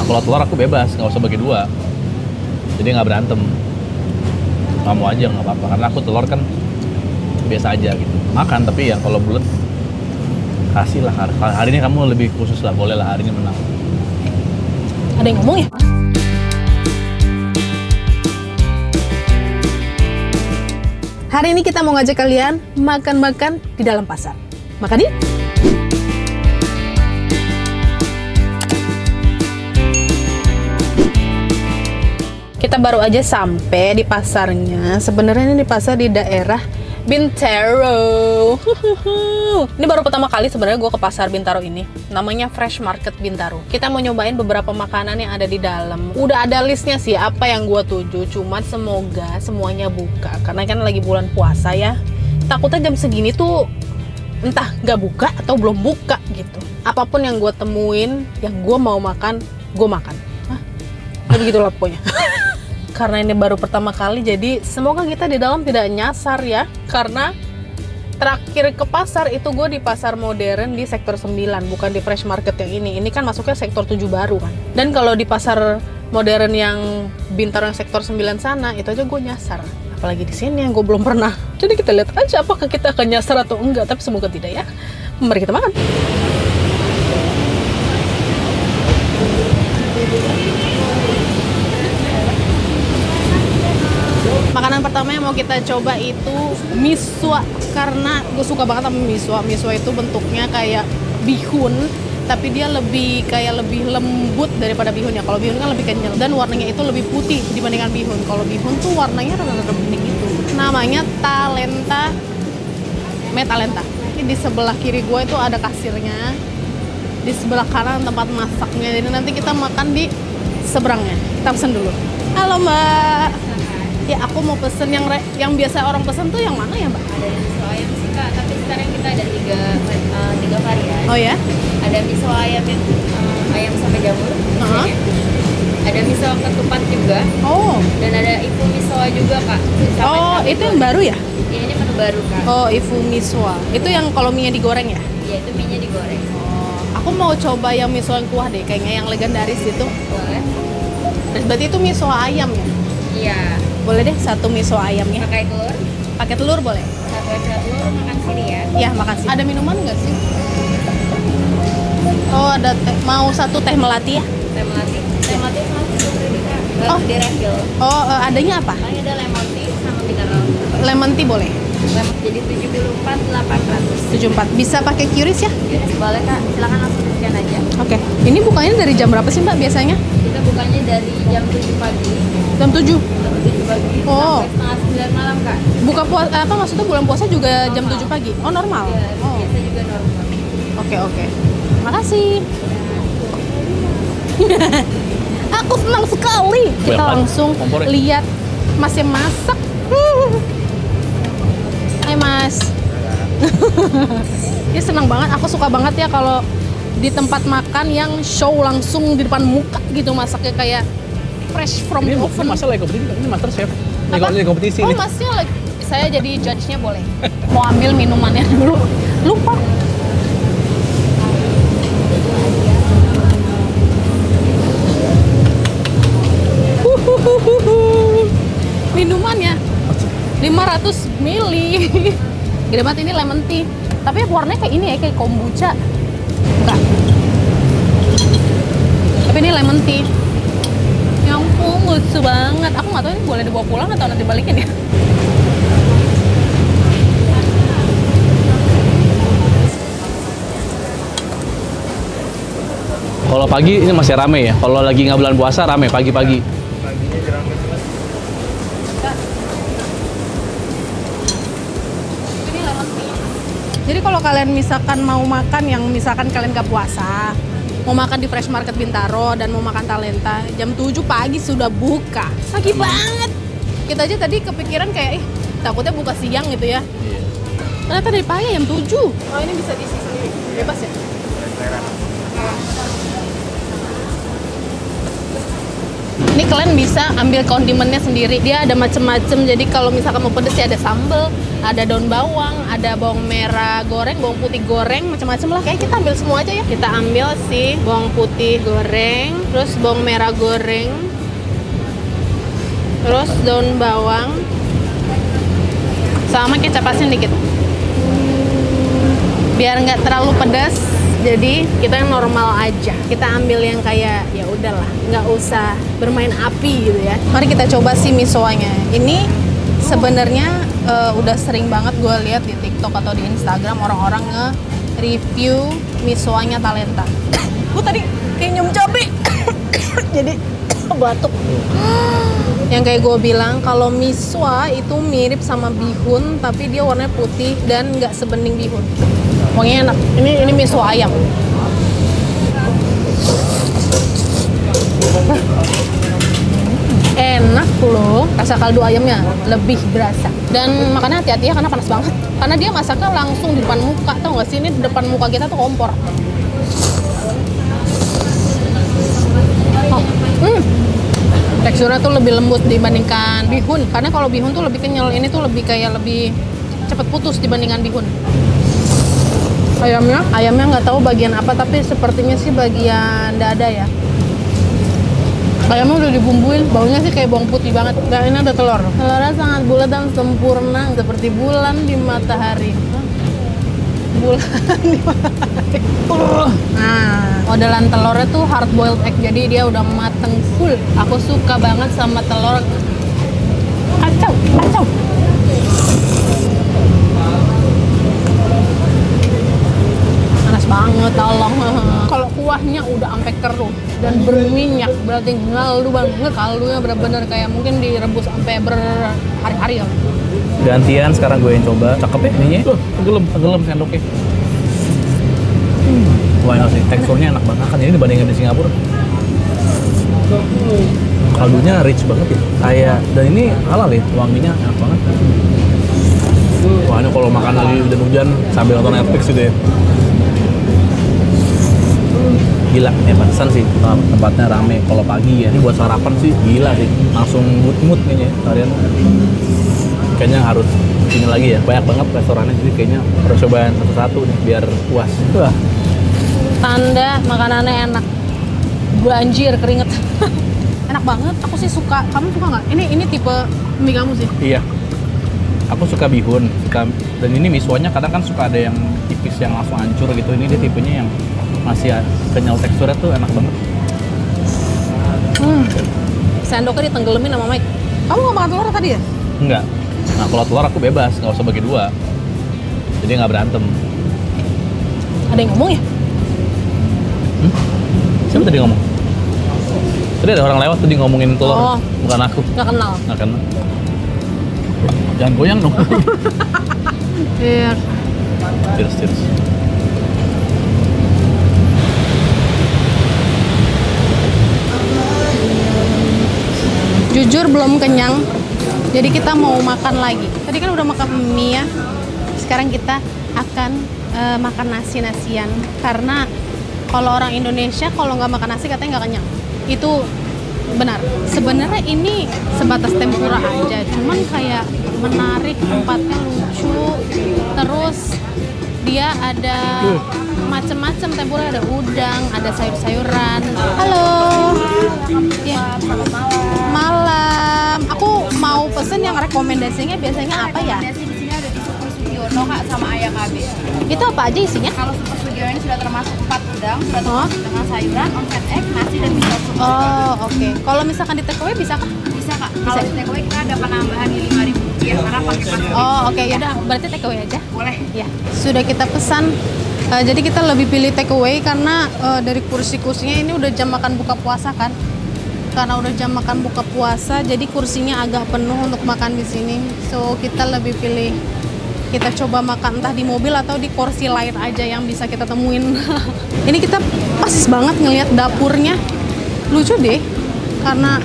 Nah kalau telur aku bebas, nggak usah bagi dua. Jadi nggak berantem. Kamu aja nggak apa-apa. Karena aku telur kan biasa aja gitu. Makan tapi ya kalau bulat kasih lah. Hari ini kamu lebih khusus lah, boleh lah hari ini menang. Ada yang ngomong ya? Hari ini kita mau ngajak kalian makan-makan di dalam pasar. Makan yuk! Kita baru aja sampai di pasarnya. Sebenarnya ini di pasar di daerah Bintaro. Ini baru pertama kali sebenarnya gue ke pasar Bintaro ini. Namanya Fresh Market Bintaro. Kita mau nyobain beberapa makanan yang ada di dalam. Udah ada listnya sih apa yang gue tuju. Cuman semoga semuanya buka. Karena kan lagi bulan puasa ya. Takutnya jam segini tuh entah nggak buka atau belum buka gitu. Apapun yang gue temuin, yang gue mau makan, gue makan. Hah? Ya begitulah pokoknya. Karena ini baru pertama kali, jadi semoga kita di dalam tidak nyasar ya. Karena terakhir ke pasar itu gue di pasar modern di sektor 9, bukan di Fresh Market yang ini. Ini kan masuknya sektor 7 baru kan. Dan kalau di pasar modern yang Bintaro yang sektor 9 sana, itu aja gue nyasar. Apalagi di sini yang gue belum pernah. Jadi kita lihat aja apakah kita akan nyasar atau enggak, tapi semoga tidak ya. Mari kita makan. Makanan pertama yang mau kita coba itu miswa, karena gue suka banget sama miswa. Miswa itu bentuknya kayak bihun, tapi dia lebih lembut daripada bihun ya. Kalau bihun kan lebih kenyal dan warnanya itu lebih putih dibandingkan bihun. Kalau bihun tuh warnanya rada-rada bening gitu. Namanya talenta, talenta. Ini di sebelah kiri gue itu ada kasirnya, di sebelah kanan tempat masaknya. Jadi nanti kita makan di seberangnya. Kita pesen dulu. Halo Mbak. Ya aku mau pesen yang biasa orang pesen tuh yang mana ya Mbak? Ada miso ayam sih Kak, tapi sekarang kita ada tiga varian. Oh ya? Ada miso ayam yang ayam sampai jamur. Ada miso ketupat juga. Oh. Dan ada ifu miso juga Kak. Oh itu yang baru ya? Iya ini menu baru Kak. Oh ifu miswa. Itu yang kalau mie digoreng ya? Iya itu mie-nya digoreng. Oh. Aku mau coba yang miso yang kuah deh, kayaknya yang legendaris itu. Boleh. Berarti itu miso ayam ya? Iya. Boleh deh satu miso ayamnya. Pakai telur. Pakai telur boleh? Satu aja telur makan sini ya. Iya makasih. Ada minuman nggak sih? Oh ada teh. Mau satu teh melati ya? Teh melati. Teh melati sama susu ini Kak. Oh. Di refill. Oh adanya apa? Paling ada lemon tea sama mineral. Lemon tea boleh? Jadi 74.800. 74. Bisa pakai QRIS ya? Boleh Kak, silakan langsung scan aja. Oke. Ini bukanya dari jam berapa sih Mbak biasanya? Kita bukanya dari jam 7 pagi. Jam 7. Jam 7 pagi Oh. sampai setengah 9 malam Kak. Buka puasa apa maksudnya bulan puasa juga jam 7 pagi? Oh normal. Iya, Oh. biasa juga normal. Oke. Makasih. Aku senang sekali. Kita Banyak langsung kompornya. lihat Mas yang masak. Hai Mas. Dia senang banget. Aku suka banget ya kalau di tempat makan yang show langsung di depan muka gitu, masaknya kayak fresh from the Ini oven. masa lagi kompetisi, ini master chef. Apa? Lagi kompetisi Oh nih. Masnya saya jadi judge-nya boleh. Mau ambil minumannya dulu. Lupa. Minumannya 500 mili. Gede banget ini lemon tea. Tapi warnanya kayak ini ya, kayak kombucha. Enggak. Tapi ini lemon tea. Ya ampun, lucu banget. Aku nggak tahu ini boleh dibawa pulang atau nanti balikin ya. Kalau pagi ini masih rame ya. Kalau lagi nggak bulan puasa rame pagi-pagi. Ini lemon tea. Jadi kalau kalian misalkan mau makan yang misalkan kalian gak puasa, mau makan di Fresh Market Bintaro dan mau makan talenta, jam 7 pagi sudah buka. Pagi banget. Kita aja tadi kepikiran kayak, takutnya buka siang gitu ya. Iya. Ternyata dari pagi jam 7. Oh ini bisa diisi sendiri, bebas ya? Ini kalian bisa ambil kondimennya sendiri. Dia ada macem-macem. Jadi kalau misalkan mau pedes ya ada sambal, ada daun bawang, ada bawang merah goreng, bawang putih goreng, macam-macam lah. Kayak kita ambil semua aja ya. Kita ambil si bawang putih goreng, terus bawang merah goreng, terus daun bawang, sama kecap asin dikit. Biar nggak terlalu pedas. Jadi kita yang normal aja. Kita ambil yang kayak ya udahlah, nggak usah bermain api gitu ya. Mari kita coba si misoanya. Ini sebenarnya udah sering banget gue lihat di TikTok atau di Instagram orang-orang nge-review misoanya Talenta. Gue tadi kayak nyium cabai. Jadi batuk. Yang kayak gue bilang kalau miswa itu mirip sama bihun tapi dia warnanya putih dan nggak sebening bihun. Wanginya enak. Ini miswa ayam. Enak loh, rasa kaldu ayamnya lebih berasa. Dan makannya hati-hati ya karena panas banget. Karena dia masaknya langsung di depan muka, tau gak sih? Ini di depan muka kita tuh kompor. Teksturnya tuh lebih lembut dibandingkan bihun. Karena kalau bihun tuh lebih kenyal, ini tuh lebih kayak lebih cepet putus dibandingkan bihun. Ayamnya nggak tahu bagian apa, tapi sepertinya sih bagian dada ya. Ayamnya udah dibumbuin, baunya sih kayak bawang putih banget. Dan ini ada telur. Telurnya sangat bulat dan sempurna, seperti bulan di matahari. Bulan di matahari. Nah, modelan telurnya tuh hard boiled egg, jadi dia udah mateng full. Aku suka banget sama telur. Kacau. Panas banget, tolong. Kalau kuahnya udah sampai keruh dan berminyak, berarti ngaldu banget. Kaldunya bener-bener kayak mungkin direbus sampai berhari-hari ya. Gantian sekarang gue yang coba. Cakep ya ininya. Tenggelam sendoknya. Wah, enak sih. Teksturnya enak banget. Kan ini dibandingin di Singapura. Kaldunya rich banget ya. Kayak, dan ini halal ya. Wanginya enak banget. Wah, ini kalau makan lagi hujan-hujan sambil nonton Netflix gitu ya. Gila, ya pantesan sih tempatnya rame kalau pagi ya. Ini buat sarapan sih gila sih. Langsung mood kayaknya kalian. Kayaknya harus ini lagi ya. Banyak banget restorannya, jadi kayaknya harus cobain satu-satu nih biar puas. Wah. Tanda makanannya enak. Gue anjir keringet. Enak banget. Aku sih suka. Kamu suka nggak? Ini tipe mie kamu sih? Iya. Aku suka bihun, dan ini miswanya kadang kan suka ada yang tipis yang langsung hancur gitu. Ini dia tipenya yang masih kenyal, teksturnya tuh enak banget. Sendoknya ditenggelamin sama Mike. Kamu nggak makan telur tadi ya? Enggak. Nah kalau telur aku bebas, nggak usah bagi dua. Jadi nggak berantem. Ada yang ngomong ya? Siapa tadi ngomong? Tadi ada orang lewat tadi ngomongin telur, Oh. bukan aku. Nggak kenal. Nggak kenal. Jangan goyang dong. Iya. Cheers. Jujur belum kenyang, jadi kita mau makan lagi. Tadi kan udah makan mie ya, sekarang kita akan makan nasi-nasian. Karena kalau orang Indonesia kalau nggak makan nasi katanya nggak kenyang. Itu benar. Sebenarnya ini sebatas tempura aja, cuman kayak menarik, tempatnya lucu. Terus dia ada macem-macem tempura, ada udang, ada sayur-sayuran. Halo. Ya. Malam. Aku mau pesen yang rekomendasinya biasanya apa ya? Rekomendasi di sini ada di Super Sugiono Kak sama Ayakabe. Itu apa aja isinya? Kalau Super Sugiono ini sudah termasuk 4 udang, sudah termasuk dengan sayuran, ongket egg, nasi dan miso soup. Oh, oke. Kalau misalkan di take away bisa kah? Bisa Kak. Kalau di take away kita ada penambahan di Rp5.000 karena pakai paket. Oh, oke. Yaudah, berarti take away aja. Boleh. Ya, sudah kita pesan. Jadi kita lebih pilih take away karena dari kursi-kursinya ini udah jam makan buka puasa kan. Karena udah jam makan buka puasa, jadi kursinya agak penuh untuk makan di sini. So kita lebih pilih kita coba makan entah di mobil atau di kursi lain aja yang bisa kita temuin. Ini kita pas banget ngelihat dapurnya, lucu deh. Karena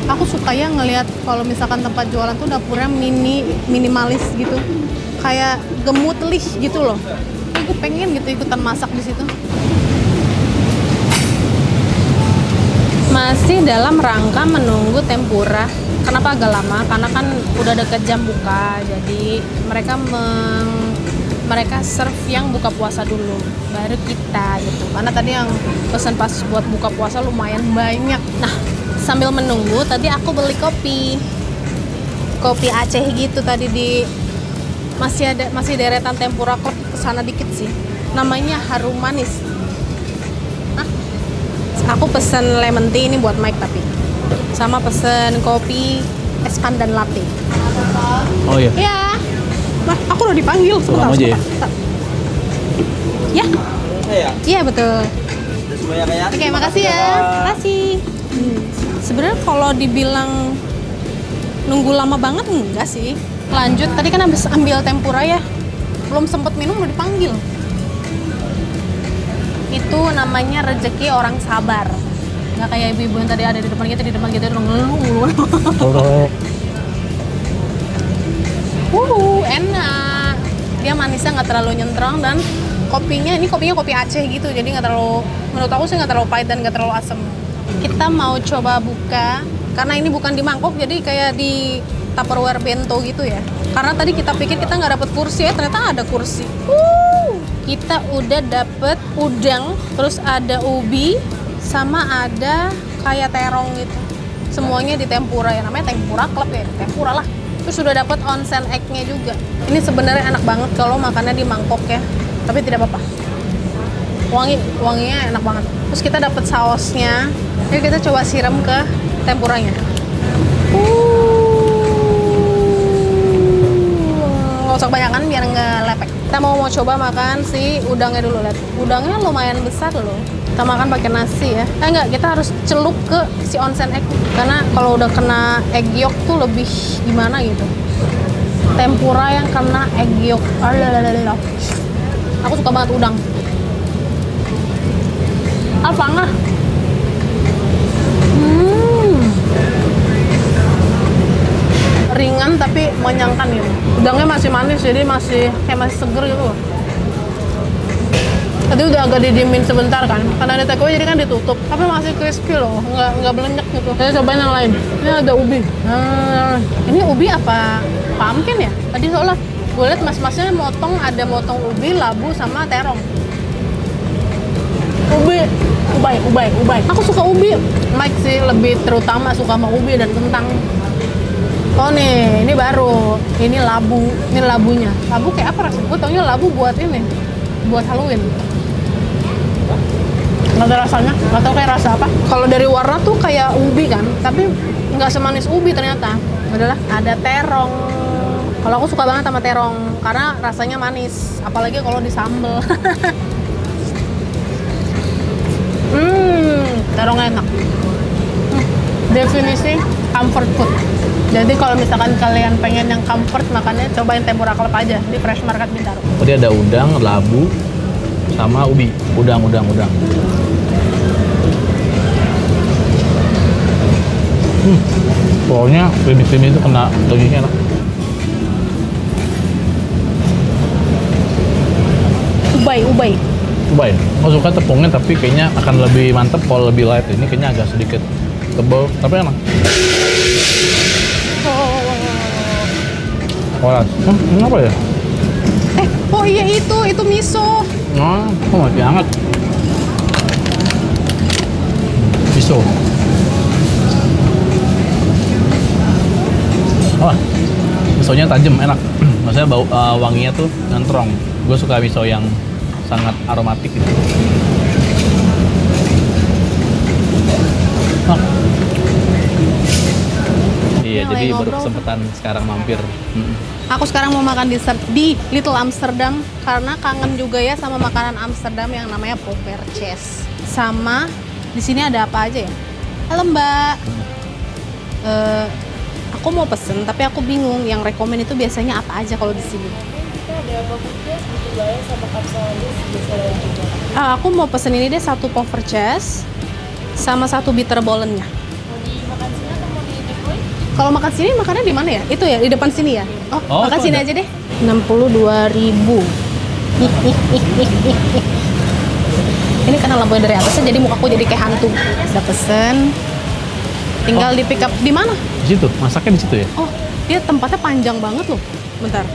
aku suka ya ngelihat kalau misalkan tempat jualan tuh dapurnya minimalis gitu, kayak gemutlich gitu loh. Aku pengen gitu ikutan masak di situ. Masih dalam rangka menunggu tempura. Kenapa agak lama? Karena kan udah deket jam buka, jadi mereka serve yang buka puasa dulu, baru kita gitu. Karena tadi yang pesan pas buat buka puasa lumayan banyak. Nah, sambil menunggu tadi aku beli kopi Aceh gitu tadi masih deretan Tempura Club, kesana dikit sih. Namanya Harum Manis. Aku pesen lemon tea ini buat Mike tapi sama pesen kopi es pandan latte. Oh iya. Ya, aku udah dipanggil. Pulang aja ya? Ya. Iya betul. Semuanya kayak. Oke, makasih ya. Makasih. Sebenarnya kalau dibilang nunggu lama banget enggak sih. Lanjut, tadi kan habis ambil tempura ya. Belum sempet minum udah dipanggil. Itu namanya rezeki orang sabar. Nggak kayak ibu-ibu yang tadi ada di depan kita udah ngeluh. Enak. Dia manisnya nggak terlalu nyentrong dan kopinya kopi Aceh gitu. Jadi nggak terlalu, menurut aku sih nggak terlalu pahit dan nggak terlalu asam. Kita mau coba buka karena ini bukan di mangkok, jadi kayak di Tupperware bento gitu ya. Karena tadi kita pikir kita nggak dapet kursi ya, ternyata ada kursi. Kita udah dapet udang, terus ada ubi, sama ada kayak terong gitu. Semuanya di tempura ya, namanya Tempura Club ya, tempura lah. Terus sudah dapet onsen egg-nya juga. Ini sebenarnya enak banget kalau makannya di mangkok ya, tapi tidak apa-apa. Wanginya enak banget. Terus kita dapet sausnya, jadi kita coba siram ke tempuranya. Nggak usah kebanyakan biar nggak lepek. Kita mau coba makan si udangnya dulu, lihat. Udangnya lumayan besar loh. Kita makan pakai nasi ya. Enggak, kita harus celup ke si onsen egg. Karena kalau udah kena egg yolk tuh lebih gimana gitu. Tempura yang kena egg yolk. Aku suka banget udang. Alfangah. Ringan tapi mengenyangkan gitu. Udangnya masih manis, jadi masih seger gitu. Tadi udah agak didiemin sebentar kan, karena ada takeaway jadi kan ditutup. Tapi masih crispy loh, nggak belenyek gitu. Saya cobain yang lain. Ini ada ubi. Ini ubi apa pumpkin ya? Tadi soalnya gue liat mas-masnya ada motong ubi, labu sama terong. Ubay. Aku suka ubi. Mike sih lebih terutama suka sama ubi dan kentang. Oh nih, ini baru. Ini labu. Ini labunya. Labu kayak apa rasanya? Gue taunya labu buat ini. Buat Halloween. Nggak ada rasanya. Nggak tahu kayak rasa apa. Kalau dari warna tuh kayak ubi kan. Tapi nggak semanis ubi ternyata. Adalah ada terong. Kalau aku suka banget sama terong. Karena rasanya manis. Apalagi kalau di sambal. Terongnya enak. Definisi comfort food. Jadi kalau misalkan kalian pengen yang comfort makannya, cobain Tempura Club aja di Fresh Market Bintaro. Tadi ada udang, labu, sama ubi. Udang. Pokoknya creamy itu kena dagingnya enak. Ubay. Aku suka tepungnya tapi kayaknya akan lebih mantep kalau lebih light. Ini kayaknya agak sedikit tebal, tapi enak. Wah, ini apa ya? Oh iya itu miso. Kok masih hangat? Miso. Wah, misonya tajam, enak. Maksudnya bau wanginya tuh nyentrong. Gue suka miso yang sangat aromatik gitu. Iya, jadi baru kesempatan sekarang mampir. Aku sekarang mau makan dessert di Little Amsterdam karena kangen juga ya sama makanan Amsterdam yang namanya Poppertjes. Sama di sini ada apa aja ya? Halo Mbak. Aku mau pesen tapi aku bingung yang rekomen itu biasanya apa aja kalau di sini. Kita ada Poppertjes, Bitterballen sama Kapsalon bisa juga. Aku mau pesen ini deh, satu Poppertjes sama satu Bitterballen-nya. Mau dimakan sini atau mau di takeaway? Kalau makan sini makannya di mana ya? Itu ya, di depan sini ya? Oh makan sini ada. aja deh. 62.000. Ini karena lampunya dari atasnya jadi mukaku jadi kayak hantu. Udah pesen. Tinggal di pick up di mana? Di situ, masaknya di situ ya? Oh, dia tempatnya panjang banget loh. Bentar.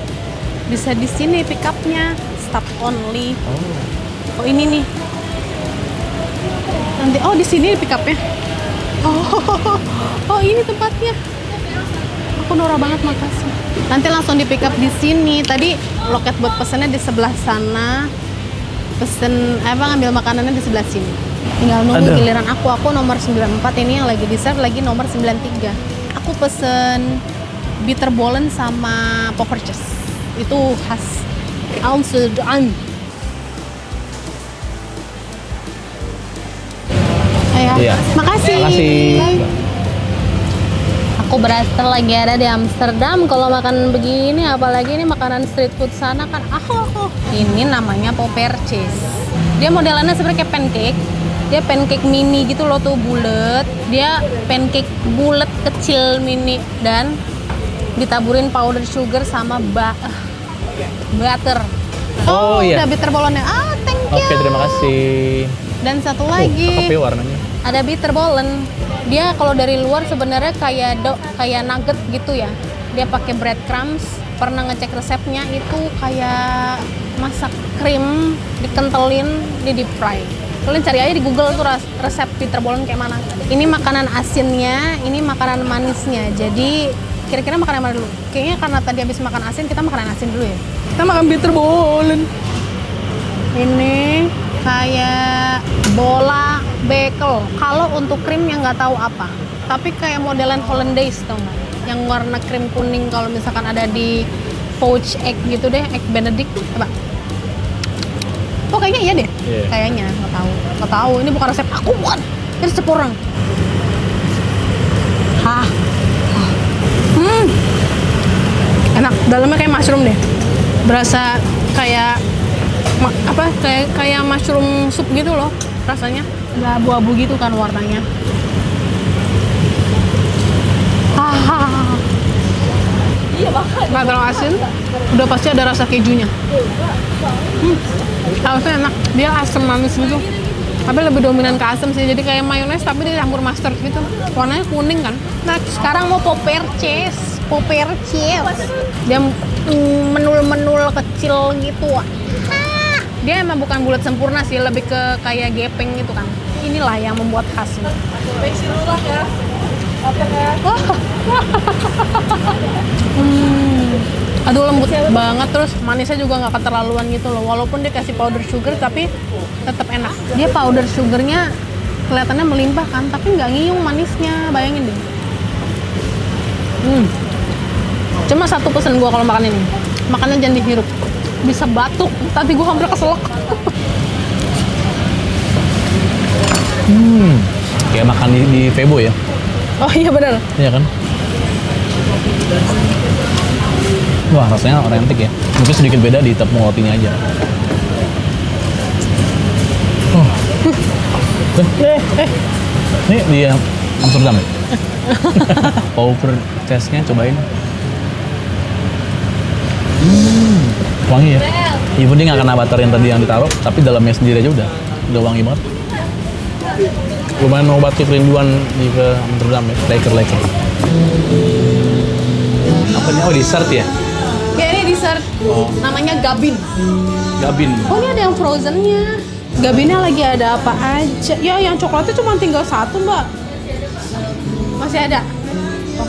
Bisa di sini pick up-nya, stop only. Oh, ini nih. Nanti di sini pick up-nya. Oh, ini tempatnya. Aku norak banget, makasih. Nanti langsung di pick up di sini. Tadi loket buat pesennya di sebelah sana. Pesen ngambil makanannya di sebelah sini. Tinggal nunggu giliran aku nomor 94 ini yang lagi di serve lagi nomor 93. Aku pesen bitterballen sama poker cheese. Itu khas Amsterdam. Ayo, Iya. makasih. Makasih. Aku berasa lagi ada di Amsterdam. Kalau makan begini, apalagi ini makanan street food sana kan. Ini namanya popper cheese. Dia modelannya seperti kayak pancake. Dia pancake mini gitu loh tuh, bulat. Dia pancake bulat kecil mini dan ditaburin powder sugar sama butter. Oh, iya. Udah bitterballen-nya. Thank you. Oke, terima kasih. Dan satu lagi. Cakep ya warnanya. Ada bitterballen. Dia kalau dari luar sebenarnya kayak nugget gitu ya. Dia pakai breadcrumbs. Pernah ngecek resepnya itu kayak masak krim, dikentelin, di deep fry. Kalian cari aja di Google tuh resep bitterballen kayak mana. Ini makanan asinnya, ini makanan manisnya. Jadi kira-kira makanan mana dulu? Kayaknya karena tadi habis makan asin, kita makanan asin dulu ya. Kita makan bitterballen. Ini kayak bola bekel. Kalau untuk krim yang nggak tahu apa, tapi kayak modelan Hollandaise tau nggak? Yang warna krim kuning kalau misalkan ada di poached egg gitu deh, egg Benedict. Coba. Oh kayaknya iya deh. Yeah. Kayaknya nggak tahu. Ini bukan resep aku, bukan. Ini resep orang. Enak. Dalamnya kayak mushroom deh. Berasa kayak kayak mushroom soup gitu loh rasanya. Udah abu-abu gitu kan warnanya. Iya banget. Nggak terlalu asin. Udah pasti ada rasa kejunya. Harusnya enak. Dia asam manis gitu. Tapi lebih dominan ke asam sih. Jadi kayak mayones tapi dicampur mustard gitu. Warnanya kuning kan. Nah sekarang mau popper cheese. Dia menul-menul kecil gitu. Dia emang bukan bulat sempurna sih, lebih ke kayak gepeng gitu kan. Inilah yang membuat khasnya. Aduh lembut banget, terus manisnya juga nggak keterlaluan gitu loh. Walaupun dia kasih powder sugar tapi tetap enak. Dia powder sugarnya kelihatannya melimpah kan, tapi nggak ngiyung manisnya, bayangin deh. Cuma satu pesen gua kalau makan ini, makannya jangan dihirup. Bisa batuk, tadi gua hampir keselak. Kayak makan di Febo ya? Oh iya benar. Iya kan? Wah rasanya otentik ya. Mungkin sedikit beda di tepung rotinya aja. Ini di Amsterdam ya? Popper cheese-nya cobain. Wangi ya? Even dia nggak kena butter yang tadi yang ditaruh, tapi dalamnya sendiri aja udah wangi banget. Lumayan mengobati kerinduan ke Amsterdam ya, leker. Apa nih? Oh dessert ya? Ya ini dessert, namanya Gabin. Oh ini ada yang frozennya. Gabinnya lagi ada apa aja? Ya yang coklatnya cuma tinggal satu mbak. Masih ada? Oh.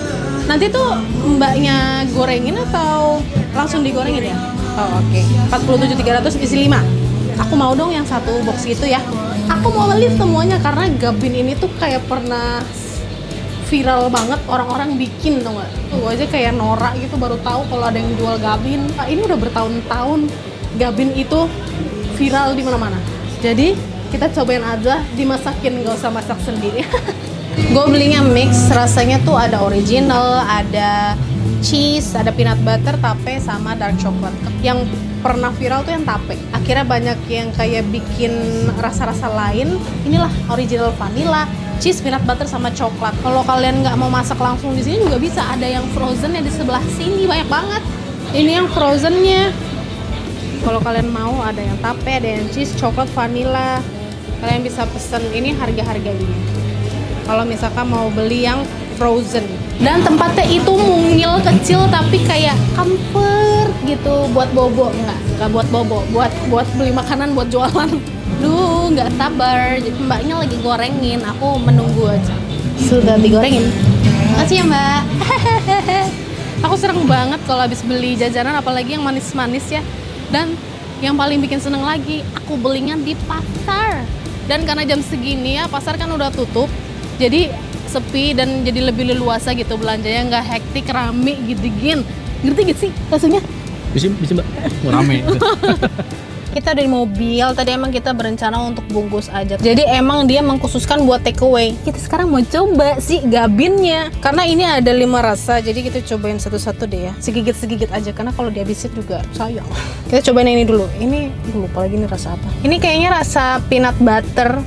Nanti tuh mbaknya gorengin atau langsung digorengin ya? Oh oke. 47.300 isi 5. Aku mau dong yang satu box gitu ya. Aku mau beli semuanya karena Gabin ini tuh kayak pernah viral banget, orang-orang bikin tau gak? Gue aja kayak norak gitu baru tahu kalau ada yang jual Gabin. Ini udah bertahun-tahun Gabin itu viral di mana-mana. Jadi kita cobain aja dimasakin, nggak usah masak sendiri. Gue belinya mix, rasanya tuh ada original, ada cheese, ada peanut butter, tape, sama dark chocolate. Yang pernah viral tuh yang tape. Akhirnya banyak yang kayak bikin rasa-rasa lain. Inilah original vanilla, cheese, peanut butter, sama coklat. Kalau kalian nggak mau masak langsung di sini juga bisa. Ada yang frozennya di sebelah sini, banyak banget. Ini yang frozennya. Kalau kalian mau ada yang tape, ada yang cheese, coklat, vanilla. Kalian bisa pesen ini harga-harganya. kalau misalkan mau beli yang frozen. Dan tempatnya itu mungil kecil tapi kayak comfort gitu, buat bobo nggak buat bobo, buat beli makanan buat jualan. Duh, nggak sabar. Jadi mbaknya lagi gorengin, aku menunggu aja. Sudah digorengin. Makasih ya mbak. Aku seneng banget kalau habis beli jajanan, apalagi yang manis-manis ya. Dan yang paling bikin seneng lagi, aku belinya di pasar. Dan karena jam segini ya, pasar kan udah tutup, jadi sepi dan jadi lebih leluasa gitu belanjanya, nggak hektik, rame gitu-gin. Ngerti gak sih rasanya? Bisa mbak, mau rame. Kita udah di mobil, tadi emang kita berencana untuk bungkus aja. Jadi emang dia mengkhususkan buat take away. Kita sekarang mau coba sih gabinnya. Karena ini ada 5 rasa, jadi kita cobain satu-satu deh ya. Segigit-segigit aja, karena kalau dihabisin juga sayang. Kita cobain yang ini dulu. Ini lupa lagi nih rasa apa. Ini kayaknya rasa peanut butter.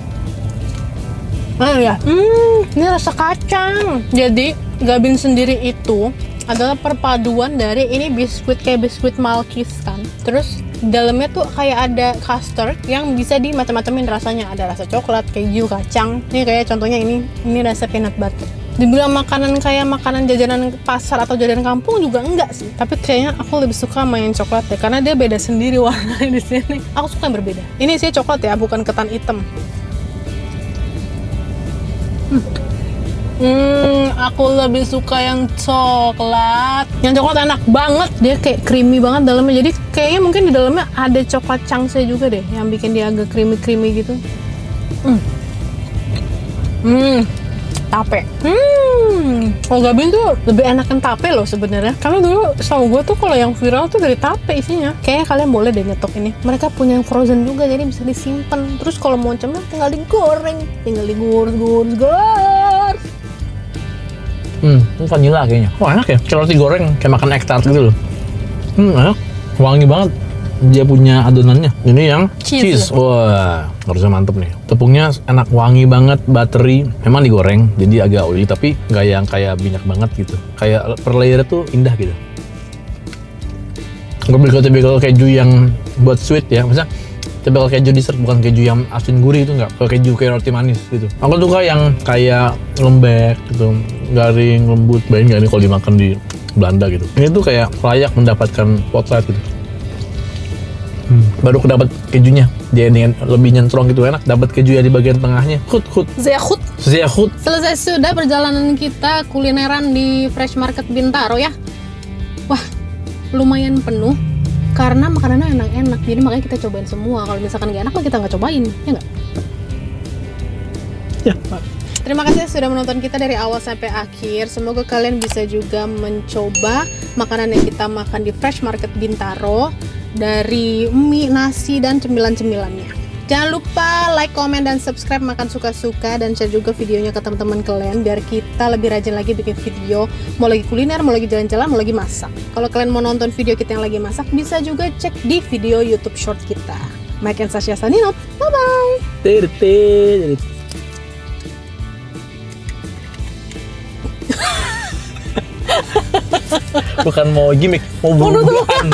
Ya. Ini rasa kacang. Jadi gabin sendiri itu adalah perpaduan dari ini biskuit kayak biskuit Malkis kan. Terus dalamnya tuh kayak ada custard yang bisa di macam-macamin rasanya. Ada rasa coklat, keju, kacang. Ini kayak contohnya ini rasa peanut butter. Dibilang makanan kayak makanan jajanan pasar atau jajanan kampung juga enggak sih. Tapi kayaknya aku lebih suka main coklat ya, karena dia beda sendiri warnanya di sini. Aku suka yang berbeda. Ini sih coklat ya, bukan ketan hitam. Aku lebih suka yang coklat. Yang coklat enak banget, dia kayak creamy banget dalamnya. Jadi kayaknya mungkin di dalamnya ada coklat chunksnya juga deh, yang bikin dia agak creamy gitu. Tape. Kalau gabin tuh lebih enakan tape loh sebenarnya. Karena dulu setahu gue tuh kalau yang viral tuh dari tape isinya. Kayaknya kalian boleh deh nyetok ini. Mereka punya yang frozen juga, jadi bisa disimpan. Terus kalau mau cemil tinggal digoreng, tinggal digoreng. Ini vanilla kayaknya. Wah enak ya, kayak roti goreng, kayak makan egg tart gitu loh. Enak, wangi banget. Dia punya adonannya. Ini yang cheese. Wah, harusnya mantep nih. Tepungnya enak, wangi banget, buttery. Memang digoreng, jadi agak oily, tapi nggak yang kayak minyak banget gitu. Kayak per layer tuh indah gitu. Gue beli tipikal keju yang buat sweet ya, misalnya tipikal keju dessert, bukan keju yang asin gurih itu nggak. Kalau keju kayak roti manis gitu. Aku suka yang kayak lembek gitu, garing, lembut. Bayangin nggak nih kalau dimakan di Belanda gitu. Ini tuh kayak layak mendapatkan spotlight gitu. Baru dapat kejunya, dia yang lebih nyentrong gitu, enak. Dapat keju ya di bagian tengahnya. Zeakhut. Selesai sudah perjalanan kita kulineran di Fresh Market Bintaro ya. Wah, lumayan penuh karena makanannya enak-enak. Jadi makanya kita cobain semua. Kalau misalkan nggak enak mah kita nggak cobain, ya nggak? Ya. Terima kasih sudah menonton kita dari awal sampai akhir. Semoga kalian bisa juga mencoba makanan yang kita makan di Fresh Market Bintaro, dari mie, nasi, dan cemilan-cemilannya. Jangan lupa like, comment, dan subscribe Makan Suka-Suka, dan share juga videonya ke teman-teman kalian biar kita lebih rajin lagi bikin video. Mau lagi kuliner, mau lagi jalan-jalan, mau lagi masak. Kalau kalian mau nonton video kita yang lagi masak, bisa juga cek di video YouTube short kita. Mike and Sasha Saninot, bye-bye. Bukan mau gimmick, mau buruan.